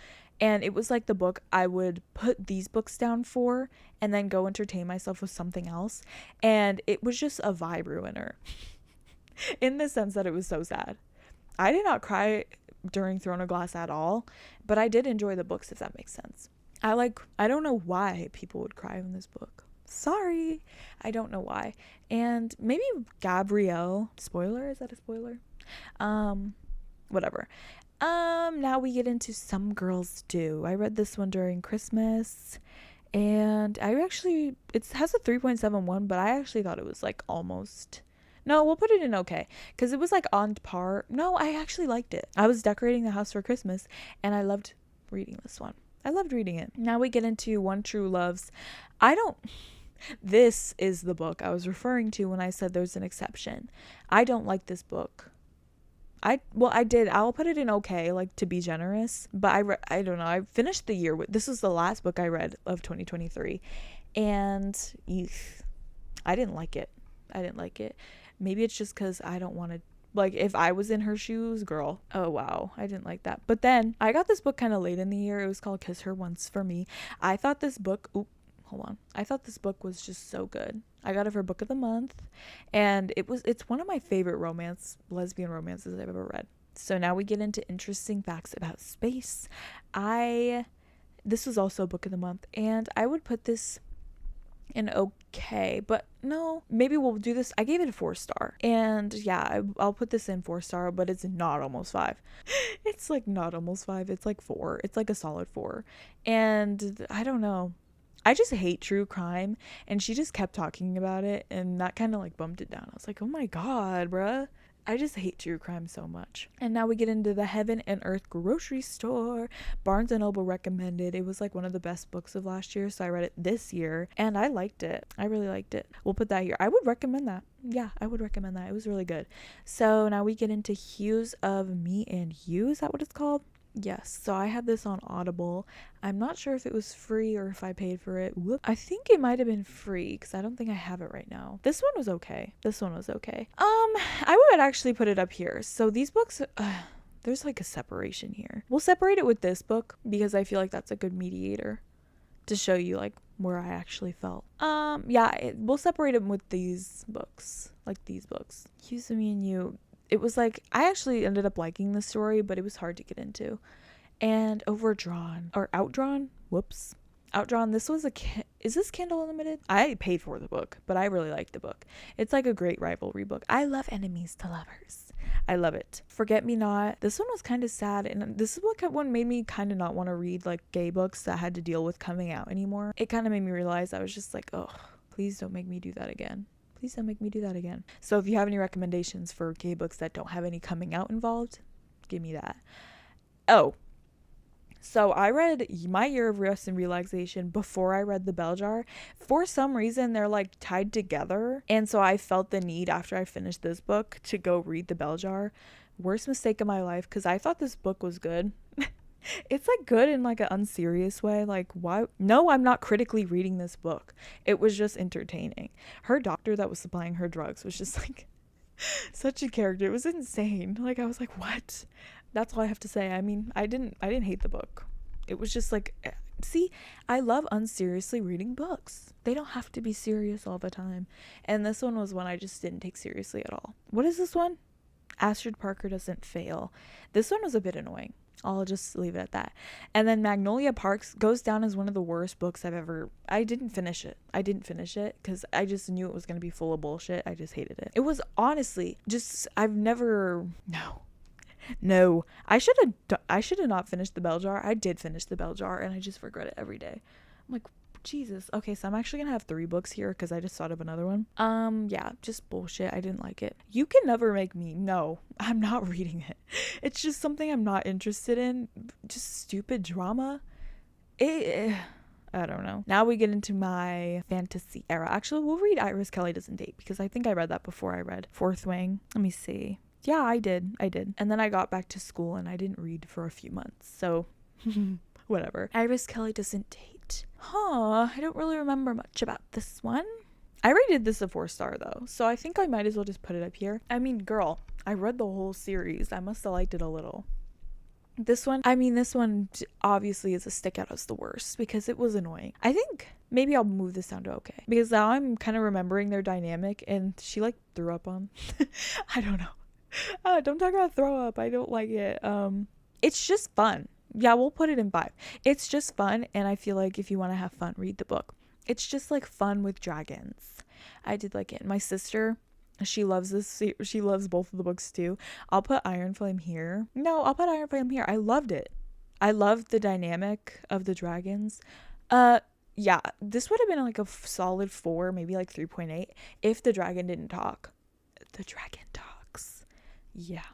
And it was like the book I would put these books down for and then go entertain myself with something else. And it was just a vibe ruiner. In the sense that it was so sad. I did not cry during Throne of Glass at all, but I did enjoy the books, if that makes sense. I don't know why people would cry in this book. Sorry, I don't know why. And maybe Gabrielle, spoiler, is that a spoiler? Whatever. Now we get into Some Girls Do. I read this one during Christmas, and it has a 3.71, but I actually thought it was like almost. No, we'll put it in okay, because it was like on par. No, I actually liked it. I was decorating the house for Christmas, and I loved reading this one. I loved reading it. Now we get into One True Loves. This is the book I was referring to when I said there's an exception. I don't like this book. I did. I'll put it in okay, like to be generous. But I don't know. I finished the year with, this is the last book I read of 2023. And I didn't like it. Maybe it's just because I don't want to, like, if I was in her shoes, girl, oh wow, I didn't like that. But then I got this book kind of late in the year. It was called Kiss Her Once for Me. I thought this book, hold on. I thought this book was just so good. I got it for book of the month, and it's one of my favorite lesbian romances I've ever read. So now we get into interesting facts about space. This was also book of the month, and I would put this in okay, but no, maybe we'll do this. I gave it a 4-star, and yeah, I'll put this in 4-star, but it's not almost 5. It's like not almost 5. It's like 4. It's like a solid 4. And I don't know. I just hate true crime, and she just kept talking about it, and that kind of like bumped it down. I was like, oh my god, bruh. I just hate true crime so much. And now we get into the Heaven and Earth grocery store. Barnes & Noble recommended. It was like one of the best books of last year, so I read it this year, and I liked it. I really liked it. We'll put that here. I would recommend that. Yeah, I would recommend that. It was really good. So now we get into Hues of Me and You. Is that what it's called? Yes, so I had this on Audible. I'm not sure if it was free or if I paid for it. Whoop. I think it might have been free because I don't think I have it right now. This one was okay. I would actually put it up here. So these books, there's like a separation here. We'll separate it with this book because I feel like that's a good mediator to show you like where I actually felt. We'll separate them with these books, like these books. Hues of Me and You. It was like, I actually ended up liking the story, but it was hard to get into. And Outdrawn, this was is this Kindle Unlimited? I paid for the book, but I really liked the book. It's like a great rivalry book. I love enemies to lovers. I love it. Forget Me Not. This one was kind of sad, and this is what made me kind of not want to read like gay books that had to deal with coming out anymore. It kind of made me realize I was just like, oh, please don't make me do that again. Please don't make me do that again. So if you have any recommendations for gay books that don't have any coming out involved, give me that. Oh, so I read My Year of Rest and Relaxation before I read The Bell Jar. For some reason, they're like tied together. And so I felt the need after I finished this book to go read The Bell Jar. Worst mistake of my life, because I thought this book was good. It's like good in like an unserious way. Like, why? No, I'm not critically reading this book. It was just entertaining. Her doctor that was supplying her drugs was just like such a character. It was insane. Like, I was like, what? That's all I have to say. I mean, I didn't hate the book. It was just like, see, I love unseriously reading books. They don't have to be serious all the time. And this one was one I just didn't take seriously at all. What is this one? Astrid Parker Doesn't Fail. This one was a bit annoying. I'll just leave it at that. And then Magnolia Parks goes down as one of the worst books I didn't finish it because I just knew it was going to be full of bullshit. I just hated it. It was honestly just, no, I should have not finished The Bell Jar. I did finish The Bell Jar, and I just regret it every day. I'm like, Jesus. Okay, so I'm actually gonna have 3 books here because I just thought of another one. Yeah, just bullshit. I didn't like it. You Can Never Make Me. No, I'm not reading it. It's just something I'm not interested in. Just stupid drama. I don't know. Now we get into my fantasy era. Actually, we'll read Iris Kelly Doesn't Date because I think I read that before I read Fourth Wing. Let me see. Yeah, I did. And then I got back to school and I didn't read for a few months. So, whatever. Iris Kelly Doesn't Date. I don't really remember much about this one. I rated this a 4-star though, so I think I might as well just put it up here. I mean, girl, I read the whole series. I must have liked it a little. This one obviously is a stick out as the worst because it was annoying. I think maybe I'll move this down to okay because now I'm kind of remembering their dynamic, and she like threw up on. I don't know. Don't talk about throw up. I don't like it. It's just fun. Yeah, we'll put it in 5. It's just fun, and I feel like if you want to have fun, read the book. It's just like fun with dragons. I did like it. My sister, she loves this. She loves both of the books too. I'll put Iron Flame here. No, I'll put Iron Flame here. I loved it. I loved the dynamic of the dragons. Yeah, this would have been like a solid 4, maybe like 3.8 if the dragon didn't talk. The dragon talks. Yeah.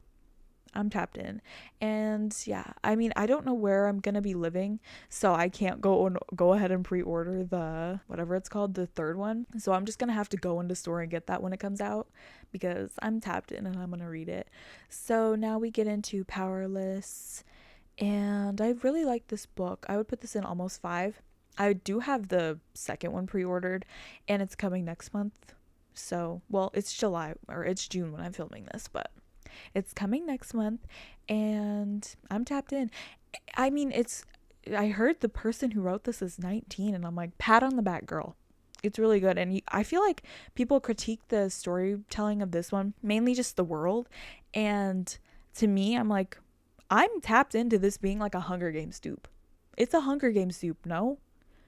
I'm tapped in. And yeah, I mean, I don't know where I'm gonna be living, so I can't go ahead and pre-order the whatever it's called, the 3rd one. So I'm just gonna have to go into store and get that when it comes out because I'm tapped in and I'm gonna read it. So now we get into Powerless, and I really like this book. I would put this in almost 5. I do have the 2nd one pre-ordered, and it's coming next month. So, well, it's July or it's June when I'm filming this, but it's coming next month, and I'm tapped in. I mean, it's I heard the person who wrote this is 19, and I'm like, pat on the back, girl. It's really good. And I feel like people critique the storytelling of this one, mainly just the world. And to me, I'm like, I'm tapped into this being like a Hunger Games dupe. It's a Hunger Games dupe, no?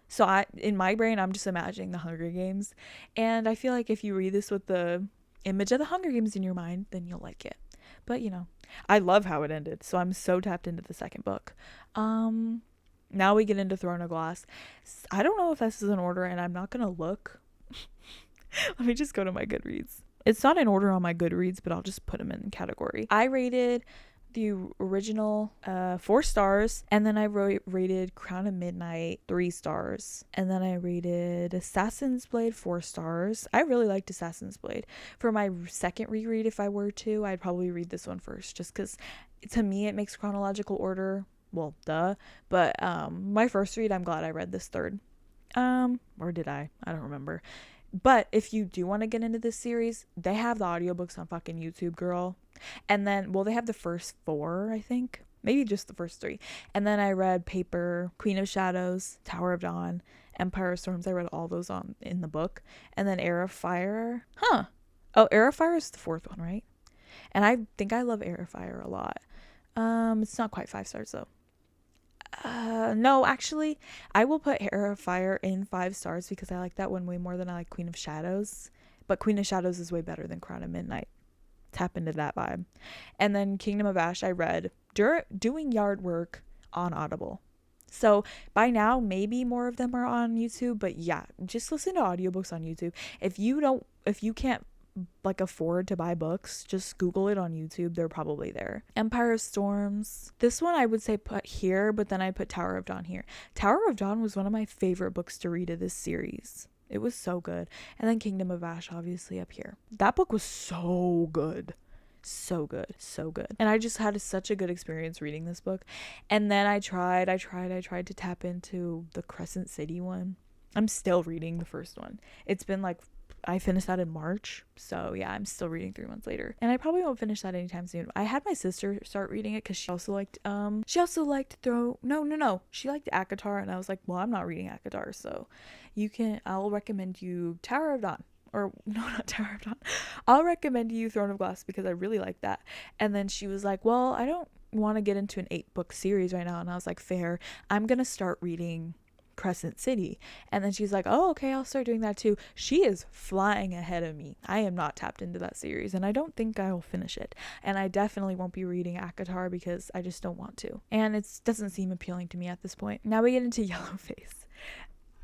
So in my brain, I'm just imagining the Hunger Games. And I feel like if you read this with the image of the Hunger Games in your mind, then you'll like it. But I love how it ended. So I'm so tapped into the second book. Now we get into Throne of Glass. I don't know if this is in order, and I'm not going to look. Let me just go to my Goodreads. It's not in order on my Goodreads, but I'll just put them in category. I rated the original 4 stars, and then I rated Crown of Midnight 3 stars, and then I rated Assassin's Blade 4 stars. I really liked Assassin's Blade. For my second reread, if I were to, I'd probably read this one first, just because to me it makes chronological order. Well, duh. But my first read, I'm glad I read this third. Or did I? I don't remember. But if you do want to get into this series, they have the audiobooks on fucking YouTube, girl. And then, well, they have the first 4, I think. Maybe just the first 3. And then I read Paper, Queen of Shadows, Tower of Dawn, Empire of Storms. I read all those in the book. And then Heir of Fire. Oh, Heir of Fire is the 4th one, right? And I think I love Heir of Fire a lot. It's not quite 5 stars, though. No, actually, I will put Heir of Fire in 5 stars because I like that one way more than I like Queen of Shadows. But Queen of Shadows is way better than Crown of Midnight. Tap into that vibe. And then Kingdom of Ash I read doing yard work on Audible. So by now, maybe more of them are on YouTube, but yeah, just listen to audiobooks on YouTube. If you can't like afford to buy books, just Google it on YouTube. They're probably there. Empire of Storms. This one I would say put here, but then I put Tower of Dawn here. Tower of Dawn was one of my favorite books to read of this series. It was so good. And then Kingdom of Ash obviously up here. That book was so good. So good. And I just had such a good experience reading this book. And then I tried to tap into the Crescent City one. I'm still reading the first one. It's been like I finished that in March, so yeah, I'm still reading 3 months later, and I probably won't finish that anytime soon. I had my sister start reading it because she liked ACOTAR, and I was like, well, I'm not reading ACOTAR, so I'll recommend you Tower of Dawn, or no, not Tower of Dawn. I'll recommend you Throne of Glass because I really like that. And then she was like, well, I don't want to get into an 8-book series right now, and I was like, fair. I'm gonna start reading Crescent City. And then she's like, oh, okay, I'll start doing that too. She is flying ahead of me. I am not tapped into that series, and I don't think I'll finish it. And I definitely won't be reading ACOTAR because I just don't want to. And it doesn't seem appealing to me at this point. Now we get into Yellowface.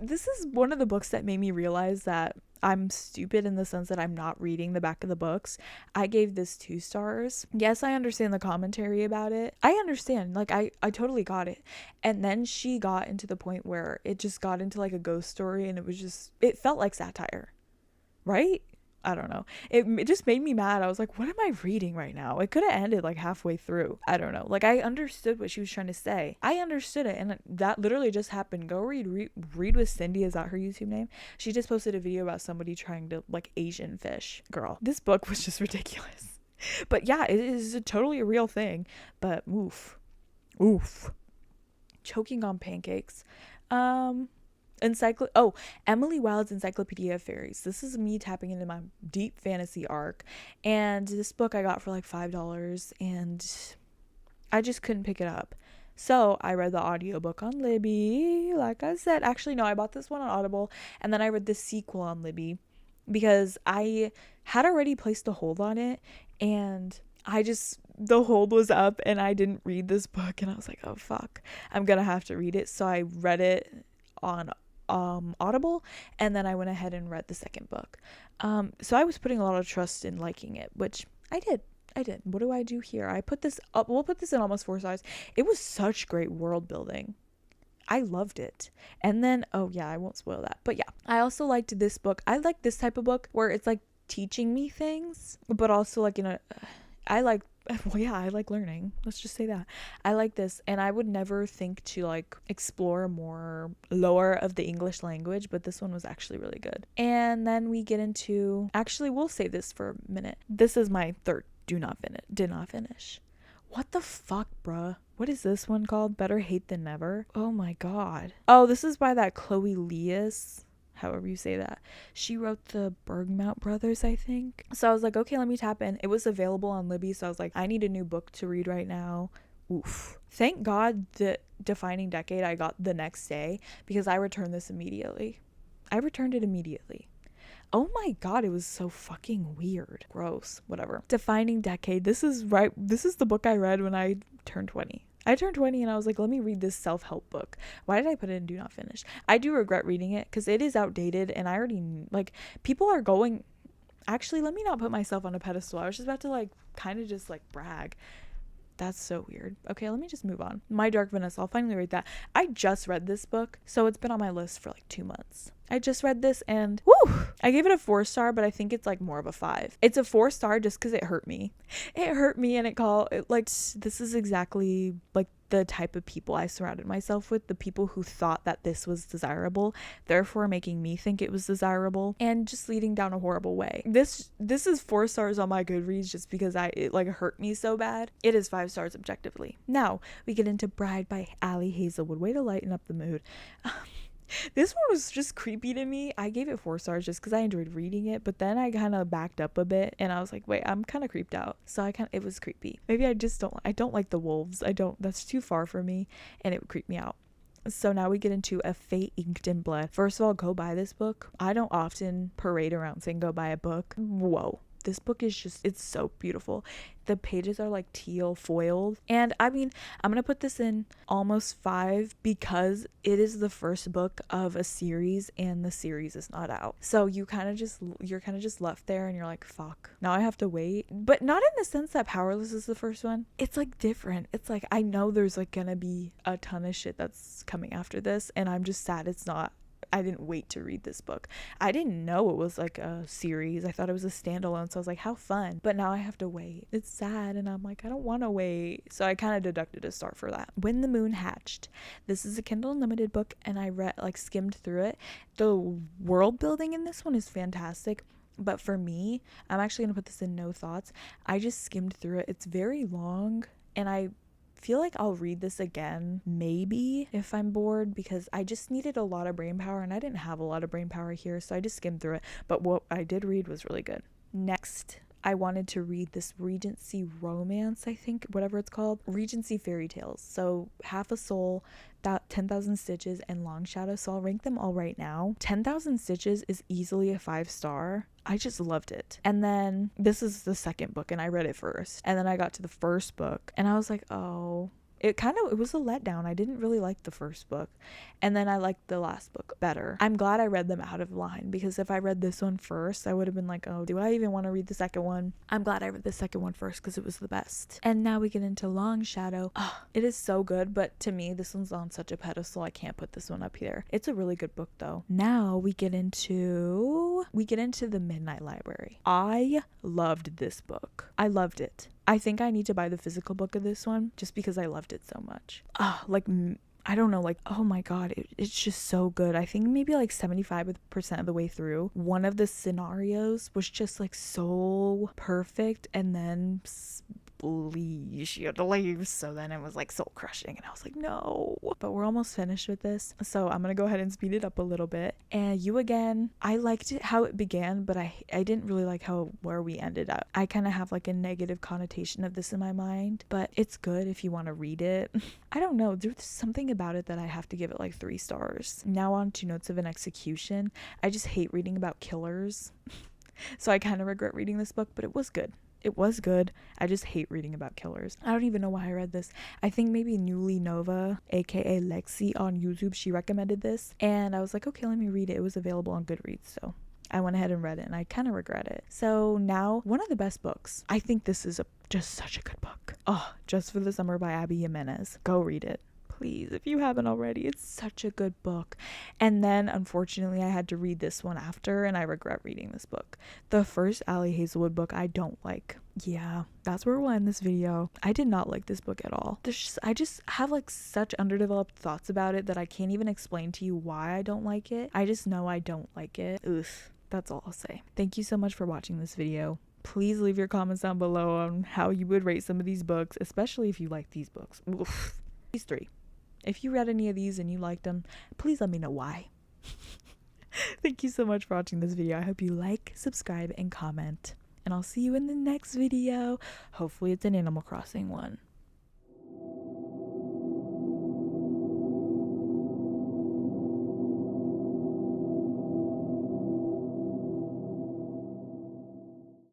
This is one of the books that made me realize that I'm stupid in the sense that I'm not reading the back of the books. I gave this 2 stars. Yes, I understand the commentary about it. I understand. Like, I totally got it. And then she got into the point where it just got into like a ghost story, and it felt like satire. Right? I don't know. It just made me mad. I was like, what am I reading right now? It could have ended like halfway through. I don't know. Like, I understood what she was trying to say. I understood it, and that literally just happened. Go read with Cindy. Is that her YouTube name? She just posted a video about somebody trying to like Asian fish. Girl, this book was just ridiculous. But yeah, it is totally a real thing. But oof. Choking on pancakes. Emily Wilde's Encyclopedia of Fairies. This is me tapping into my deep fantasy arc, and this book I got for like $5, and I just couldn't pick it up. So I read the audiobook on Libby, like I said. Actually, no, I bought this one on Audible, and then I read the sequel on Libby because I had already placed a hold on it, and the hold was up, and I didn't read this book, and I was like, oh fuck, I'm gonna have to read it. So I read it on Audible, and then I went ahead and read the second book. So I was putting a lot of trust in liking it, which I did. What do I do here? I put this up. We'll put this in almost 4 stars. It was such great world building. I loved it. And then, oh yeah, I won't spoil that. But yeah, I also liked this book. I like this type of book where it's like teaching me things, but also like, I like learning. Let's just say that. I like this, and I would never think to like explore more lore of the English language, but this one was actually really good. And then we get into, actually, we'll save this for a minute. This is my third did not finish. What the fuck, bruh? What is this one called? Better Hate Than Never? Oh my god. Oh, this is by that Chloe Leas, however you say that. She wrote the Bergmount Brothers, I think. So I was like, okay, let me tap in. It was available on Libby, so I was like, I need a new book to read right now. Oof. Thank God the Defining Decade I got the next day, because I returned this immediately. I returned it immediately. Oh my god, it was so fucking weird. Gross. Whatever. Defining Decade. This is the book I read when I turned 20. I turned 20 and I was like, let me read this self-help book. Why did I put it in do not finish? I do regret reading it because it is outdated, and I already, like, people are going... Actually, let me not put myself on a pedestal. I was just about to, like, kind of just, like, brag. That's so weird. Okay, let me just move on. My Dark Vanessa. I'll finally read that. I just read this book, so it's been on my list for like 2 months. I just read this and woo! I gave it a 4-star, but I think it's like more of a 5. It's a 4-star just because it hurt me. It hurt me, and this is exactly like the type of people I surrounded myself with, the people who thought that this was desirable, therefore making me think it was desirable, and just leading down a horrible way. This is 4 stars on my Goodreads just because it like hurt me so bad. It is 5 stars objectively. Now we get into Bride by Allie Hazelwood. Way to lighten up the mood. This one was just creepy to me. I gave it 4 stars just because I enjoyed reading it, but then I kind of backed up a bit and I was like, wait, I'm kind of creeped out. So it was creepy. Maybe I don't like the wolves. That's too far for me, and it would creep me out. So now we get into A Fate Inked in Blood. First of all, go buy this book. I don't often parade around saying go buy a book. Whoa. This book is it's so beautiful. The pages are like teal foiled. And I mean, I'm going to put this in almost 5 because it is the first book of a series and the series is not out. So you're kind of just left there and you're like, fuck, now I have to wait. But not in the sense that Powerless is the first one. It's like different. It's like, I know there's like going to be a ton of shit that's coming after this, and I'm just sad it's not. I didn't wait to read this book. I didn't know it was like a series. I thought it was a standalone. So I was like, how fun. But now I have to wait. It's sad. And I'm like, I don't want to wait. So I kind of deducted a star for that. When the Moon Hatched. This is a Kindle Unlimited book, and I skimmed through it. The world building in this one is fantastic. But for me, I'm actually going to put this in no thoughts. I just skimmed through it. It's very long, and I feel like I'll read this again maybe if I'm bored, because I just needed a lot of brain power and I didn't have a lot of brain power here, so I just skimmed through it. But what I did read was really good. Next, I wanted to read this Regency romance, I think, whatever it's called. Regency fairy tales. So Half a Soul, 10,000 Stitches, and Long Shadow. So I'll rank them all right now. 10,000 Stitches is easily a 5-star. I just loved it. And then this is the second book, and I read it first. And then I got to the first book and I was like, oh, it was a letdown. I didn't really like the first book, and then I liked the last book better. I'm glad I read them out of line, because if I read this one first, I would have been like, oh, do I even want to read the second one? I'm glad I read the second one first because it was the best. And now we get into Long Shadow. Oh, it is so good, but to me, this one's on such a pedestal. I can't put this one up here. It's a really good book though. Now we get into The Midnight Library. I loved this book. I loved it. I think I need to buy the physical book of this one just because I loved it so much. I don't know, like, oh my god, it's just so good. I think maybe like 75% of the way through, one of the scenarios was just like so perfect, and then she had to leave, so then it was like soul crushing, and I was like, no. But we're almost finished with this, so I'm gonna go ahead and speed it up a little bit. And You Again, I liked it how it began, but I didn't really like where we ended up. I kind of have like a negative connotation of this in my mind, but it's good if you want to read it. I don't know, there's something about it that I have to give it like 3 stars. Now on to Notes of an Execution. I just hate reading about killers. So I kind of regret reading this book, but it was good. It was good. I just hate reading about killers. I don't even know why I read this. I think maybe Newly Nova, aka Lexi on YouTube, she recommended this, and I was like, okay, let me read it. It was available on Goodreads, so I went ahead and read it, and I kind of regret it. So now, one of the best books. I think this is just such a good book. Oh, Just for the Summer by Abby Jimenez. Go read it. Please, if you haven't already. It's such a good book. And then unfortunately I had to read this one after, and I regret reading this book. The first Allie Hazelwood book I don't like. Yeah, that's where we'll end this video. I did not like this book at all. I just have like such underdeveloped thoughts about it that I can't even explain to you why I don't like it. I just know I don't like it. Ugh. That's all I'll say. Thank you so much for watching this video. Please leave your comments down below on how you would rate some of these books, especially if you like these books. Oof. These three. If you read any of these and you liked them, please let me know why. Thank you so much for watching this video. I hope you like, subscribe, and comment. And I'll see you in the next video. Hopefully it's an Animal Crossing one.